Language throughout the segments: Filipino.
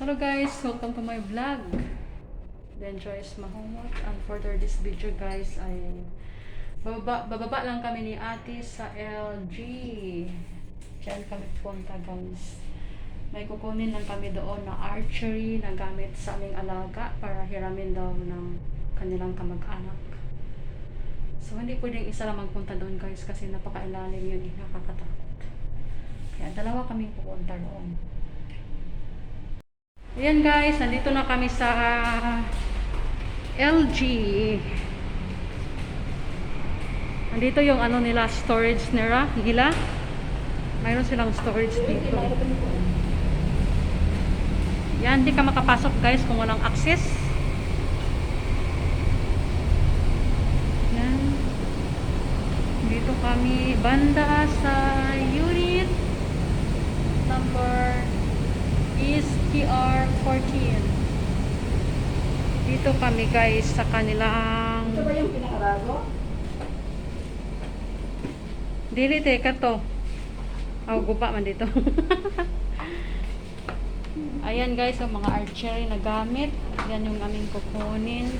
Hello guys, welcome to my vlog. Then Joyce Mahomot, and for this video guys ay bababa lang kami ni ate sa LG. Diyan kami punta guys. May kukunin lang kami doon na archery na gamit sa aming alaga para hiramin daw ng kanilang kamag-anak. So hindi pwedeng isa lang magpunta doon guys kasi napakailalim yun, nakakatakot. Kaya dalawa kami pupunta doon. Ayan guys, nandito na kami sa LG. Nandito yung ano nila, storage nila. Mayroon silang storage dito. Yan, hindi ka makapasok guys kung walang access. Yan. Dito kami banda sa unit number is TR14. Dito kami guys sa kanilang... Ito ba yung pinakarago? Dili, teka to. Gupa man dito. Ayan guys, yung mga archery na gamit. Yan yung aming kukunin.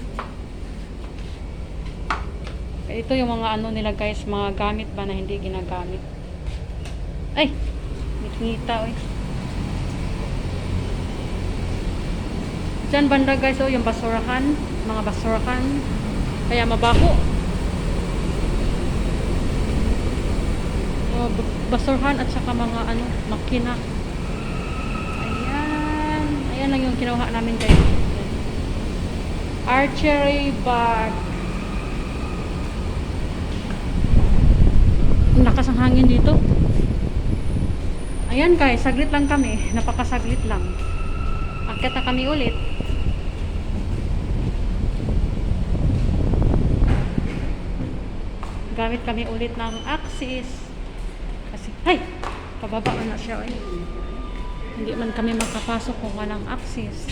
Ito yung mga ano nila guys, mga gamit ba na hindi ginagamit. Ay! Ngita oy. Diyan banda guys, oh, yung basurahan, mga basurahan, kaya mabaho. Basurahan at saka mga ano, makina. Ayan, ayan lang yung kinuha namin guys. Archery bag. Lakas ang hangin dito. Ayan guys, saglit lang kami, napakasaglit lang. Akyat na kami ulit. Gamit kami ulit ng axis kasi, ay! Pababa na siya eh. Hindi man kami makapasok kung walang axis.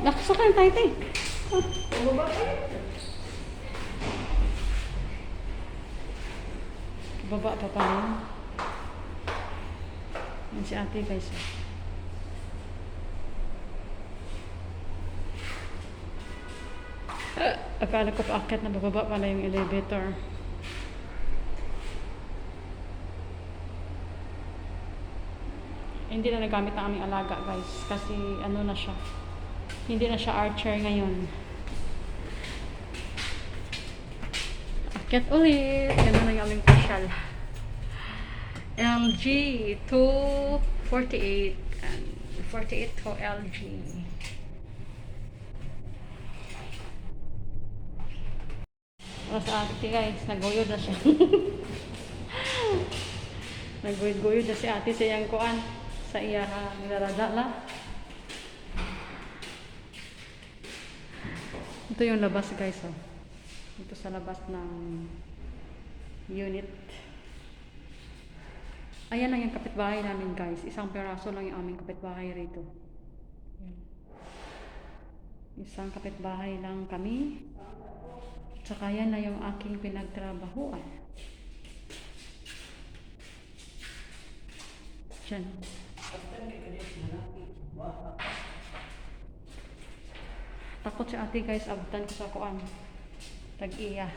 Nakasakay tayo tayo. Baba pa pa rin. Yan si ate guys. Akala ko paakyat na bababa pala yung elevator. Hindi na nagamit ng aming alaga guys. Kasi ano na siya. Hindi na siya archer ngayon. Akyat ulit. Ganun na yung aming pasyal. LG 248 and 48 to LG. Sa ate guys, naguyod na siya. Naguyod na si ate sa iyang kuan, sa iya nilaradala. Ito yung labas guys, oh. Ito sa labas ng unit. Ayan lang yung kapitbahay namin guys. Isang peraso lang yung aming kapitbahay rito. Ayan. Isang kapitbahay lang kami. Tsaka yan na yung aking pinagtrabahuan. Diyan. Takot si ate guys. Abutan ko sa kuan. Tag-iya.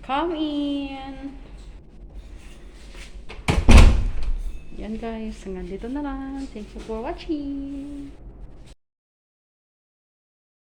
Come in! Yan guys, hanggang dito na lang. Thank you for watching.